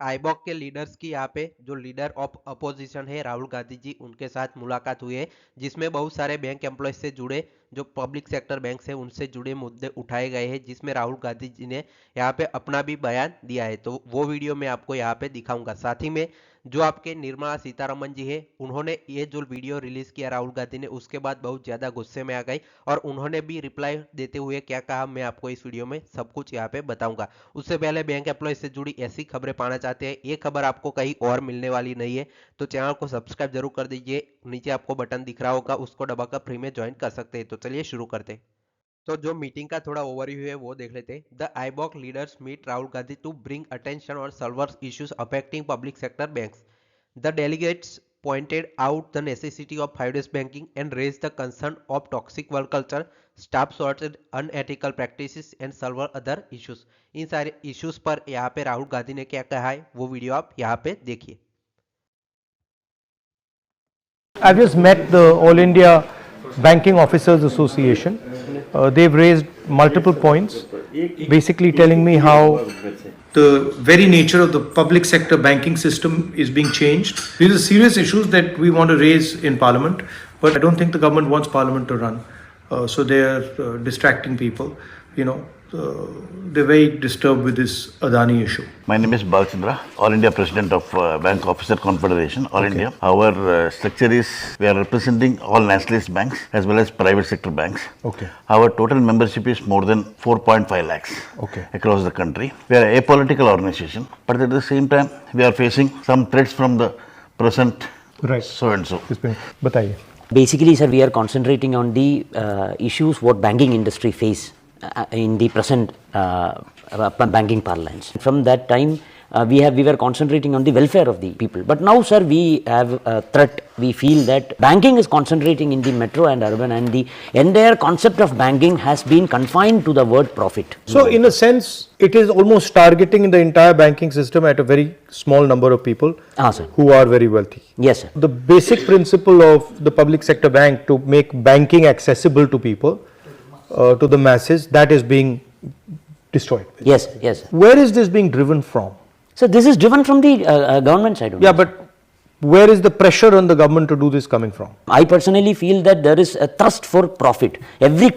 आईबॉक के लीडर्स की यहाँ पे जो लीडर ऑफ अपोजिशन है राहुल गांधी जी, उनके साथ मुलाकात हुई है, जिसमें बहुत सारे बैंक एम्प्लॉय से जुड़े जो पब्लिक सेक्टर बैंक से उनसे जुड़े मुद्दे उठाए गए हैं, जिसमें राहुल गांधी जी ने यहाँ पे अपना भी बयान दिया है। तो वो वीडियो मैं आपको यहाँ पे दिखाऊंगा। साथ ही में जो आपके निर्मला सीतारमन जी है, उन्होंने ये जो वीडियो रिलीज किया राहुल गांधी ने, उसके बाद बहुत ज्यादा गुस्से में आ गई और उन्होंने भी रिप्लाई देते हुए क्या कहा, मैं आपको इस वीडियो में सब कुछ यहाँ पे बताऊंगा। उससे पहले बैंक एम्प्लॉय से जुड़ी ऐसी खबरें पाना चाहते हैं, ये खबर आपको कहीं और मिलने वाली नहीं है, तो चैनल को सब्सक्राइब जरूर कर दीजिए। नीचे आपको बटन दिख रहा होगा, उसको दबाकर फ्री में ज्वाइन कर सकते हैं। तो चलिए शुरू करते हैं। तो जो मीटिंग का थोड़ा ओवरव्यू है वो देख लेते हैं। The AIBOC leaders meet Rahul Gandhi to bring attention और solve issues affecting public sector banks. The delegates pointed out the necessity of 5 days banking and raised the concern of toxic work culture, staff shortage, unethical practices and several other issues। इन सारे issues पर यहाँ पे राहुल गांधी ने क्या कहा है वो video आप यहाँ पे देखिए। I've just met the All India Banking Officers Association. They've raised multiple points, basically telling me how the very nature of the public sector banking system is being changed. These are serious issues that we want to raise in Parliament, but I don't think the government wants Parliament to run. So they are distracting people. They're very disturbed with this Adani issue. My name is Balchandra, All India President of Bank Officer Confederation, All India. Our structure is, we are representing all nationalist banks as well as private sector banks. Okay. Our total membership is more than 4.5 lakhs across the country. We are a apolitical organization, but at the same time, we are facing some threats from the present so and so. Bataiye. Basically, sir, we are concentrating on the issues what banking industry face in the present banking parlance. From that time, we were concentrating on the welfare of the people. But now, sir, we have a threat. We feel that banking is concentrating in the metro and urban, and the entire concept of banking has been confined to the word profit. So, in a sense, it is almost targeting the entire banking system at a very small number of people who are very wealthy. Yes, sir. The basic principle of the public sector bank to make banking accessible to people, to the masses, that is being destroyed. Yes, yes. Where is this being driven from? So this is driven from the government side. Yeah, but where is the pressure on the government to do this coming from? I personally feel that there is a thrust for profit. Every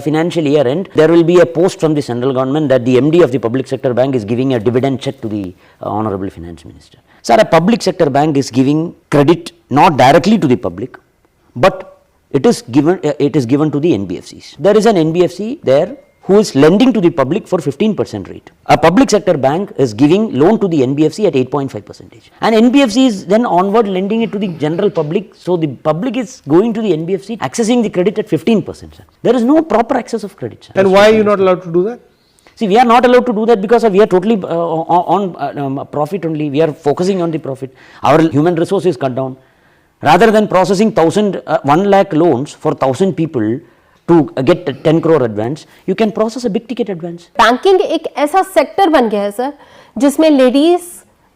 financial year end, there will be a post from the central government that the MD of the public sector bank is giving a dividend check to the Honorable Finance Minister. Sir, a public sector bank is giving credit not directly to the public, but it is given to the NBFCs. There is an NBFC there who is lending to the public for 15% rate. A public sector bank is giving loan to the NBFC at 8.5%. And NBFC is then onward lending it to the general public. So the public is going to the NBFC, accessing the credit at 15%. Sir. There is no proper access of credit. Sir. And why are you not allowed to do that? See, we are not allowed to do that because we are totally on profit only. We are focusing on the profit. Our human resource is cut down. Rather than processing 1 lakh loans for 1,000 people to get 10 crore advance, you can process a big ticket advance. Banking एक ऐसा sector बन गया है sir, जिसमें ladies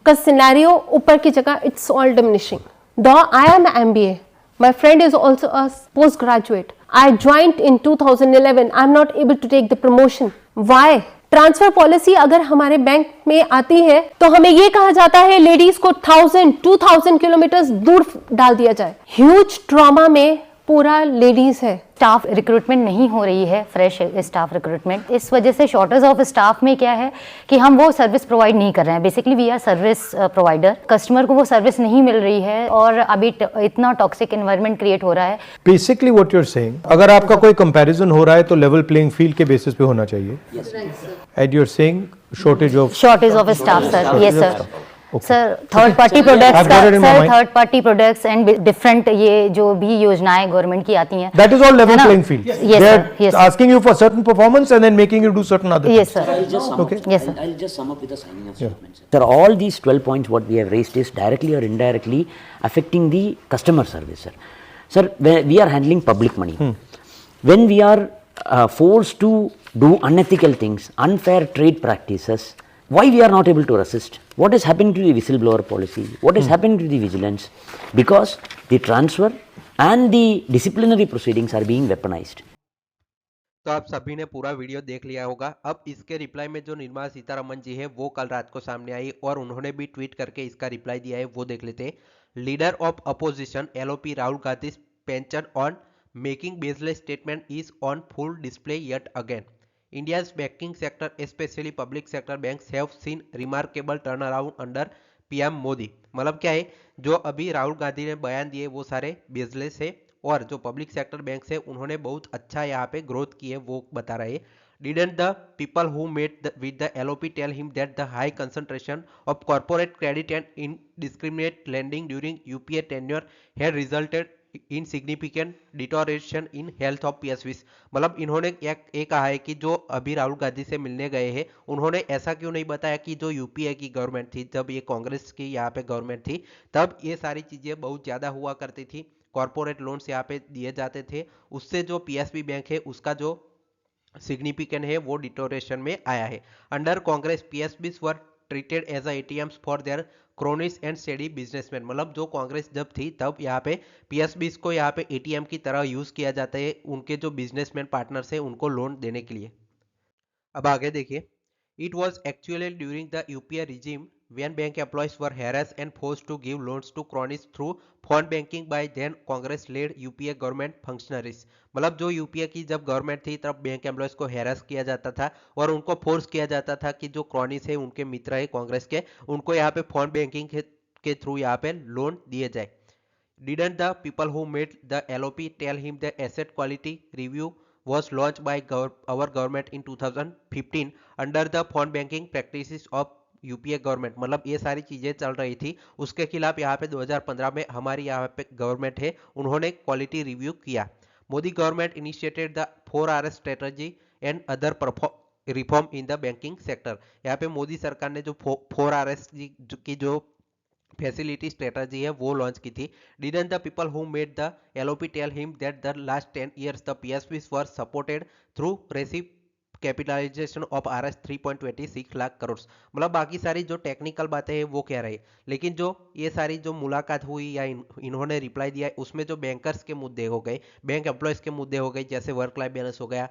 का scenario ऊपर की जगह it's all diminishing. Though I am an MBA, my friend is also a postgraduate. I joined in 2011. I'm not able to take the promotion. Why? Transfer policy अगर हमारे बैंक में आती है तो हमें ये कहा जाता है लेडीज को 1000-2000 किलोमीटर दूर डाल दिया जाए। ह्यूज ट्रॉमा में पूरा लेडीज है। स्टाफ रिक्रूटमेंट नहीं हो रही है, फ्रेश स्टाफ रिक्रूटमेंट। इस वजह से शॉर्टेज ऑफ स्टाफ में क्या है कि हम वो सर्विस प्रोवाइड नहीं कर रहे हैं। Basically we are service provider, customer को वो सर्विस नहीं मिल रही है और अभी इतना टॉक्सिक एनवायरनमेंट क्रिएट हो रहा है। Basically what you are saying, अगर आपका कोई कंपैरिजन हो रहा है तो लेवल प्लेइंग फील्ड के बेसिस पे होना चाहिए। And you are saying shortage of staff sir. Yes sir. Sir third party products का, sir third party products and different ये जो भी योजनाएं गवर्नमेंट की आती हैं, that is all level playing field. Yes sir, yes, asking you for certain performance and then making you do certain other. Yes sir, okay, yes sir, I'll just sum up with a signing of statement. Sir, all these 12 points what we have raised is directly or indirectly affecting the customer service, sir. Sir, we are handling public money. When we are forced to do unethical things, unfair trade practices, why we are not able to resist? What is happening to the whistleblower policy? What is happening to the vigilance? Because the transfer and the disciplinary proceedings are being weaponized. तो आप सभी ने पूरा video देख लिया होगा। अब इसके रिप्लाई में जो निर्मला सीतारमण जी है वो कल रात को सामने आई और उन्होंने भी ट्वीट करके इसका रिप्लाई दिया है, वो देख लेते हैं। Leader of opposition LOP Rahul Gandhi pension on making baseless statement is on full display yet again. India's banking sector, especially public sector banks, have seen remarkable turnaround under PM Modi. मतलब क्या है, जो अभी राहुल गांधी ने बयान दिए वो सारे बेसलेस है और जो पब्लिक सेक्टर बैंक है उन्होंने बहुत अच्छा यहाँ पे ग्रोथ की है, वो बता रहे हैं। Didn't the people who met with the LOP tell him that the high concentration of corporate credit and indiscriminate lending during UPA tenure had resulted in significant deterioration in health of PSBs. मतलब इन्होंने ये कहा है कि जो अभी राहुल गांधी से मिलने गए हैं उन्होंने ऐसा क्यों नहीं बताया कि जो यूपीए की गवर्नमेंट थी, जब ये कांग्रेस की यहाँ पे गवर्नमेंट थी, तब ये सारी चीजें बहुत ज्यादा हुआ करती थी, कॉर्पोरेट लोन्स यहाँ पे दिए जाते थे, उससे जो पीएसबी बैंक है उसका जो सिग्निफिकेंट है वो डिटोरेशन में आया है। Under Congress PSBs were treated as ATMs for their cronies and steady businessman. मतलब जो कांग्रेस जब थी तब यहाँ पे पीएसबीज को यहाँ पे एटीएम की तरह यूज किया जाता है उनके जो बिजनेसमैन पार्टनर्स है उनको लोन देने के लिए। अब आगे देखिए, it was actually during the UPA regime when bank employees were harassed and forced to give loans to cronies through phone banking by then Congress led UPA government functionaries. मतलब जो यूपीए की जब गवर्नमेंट थी तब bank employees को harass किया जाता था और उनको फोर्स किया जाता था कि जो क्रॉनिस है उनके मित्र है कांग्रेस के, उनको यहाँ पे फोन बैंकिंग के थ्रू यहाँ पे लोन दिए जाए। Didn't the people who made the LOP tell him the asset quality review was launched by our government in 2015 under the phone banking practices of UPA government. मतलब ये सारी चीजें चल रही थी, उसके खिलाफ यहाँ पे 2015 में हमारी यहाँ पे गवर्नमेंट है उन्होंने क्वालिटी रिव्यू किया। Modi government initiated the 4R strategy and other reform in the banking sector. यहाँ पे मोदी सरकार ने जो 4RS की जो फैसिलिटी स्ट्रेटजी है वो लॉन्च की थी। Didn't the people who made the LOP tell him that the last 10 years the PSBs were supported through receipt capitalization of RS 3.26 lakh crore. मतलब बाकी सारी जो टेक्निकल बातें हैं वो कह रही, लेकिन जो ये सारी जो मुलाकात हुई या इन्होंने रिप्लाई दिया उसमें जो बैंकर्स के मुद्दे हो गए, बैंक एम्प्लॉयज के मुद्दे हो गए, जैसे वर्क लाइफ बैलेंस हो गया,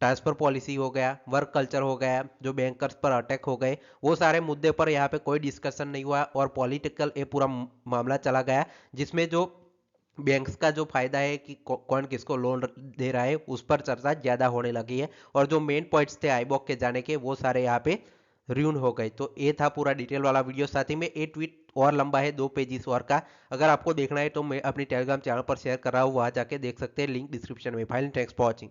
ट्रांसफर पॉलिसी हो गया, वर्क कल्चर हो गया, जो बैंकर्स पर अटैक हो गए, वो सारे मुद्दे पर यहाँ पे कोई डिस्कशन नहीं हुआ और पॉलिटिकल ये पूरा मामला चला गया, जिसमें जो बैंक्स का जो फायदा है कि कौन किसको लोन दे रहा है उस पर चर्चा ज्यादा होने लगी है और जो मेन पॉइंट्स थे आईबॉक के जाने के वो सारे यहाँ पे र्यून हो गए। तो ये था पूरा डिटेल वाला वीडियो। साथ ही में ये ट्वीट और लंबा है, 2 पेजेस और का। अगर आपको देखना है तो मैं अपनी टेलीग्राम चैनल पर शेयर कर रहा हूँ, वहां जाके देख सकते हैं, लिंक डिस्क्रिप्शन में। Finally thanks for watching.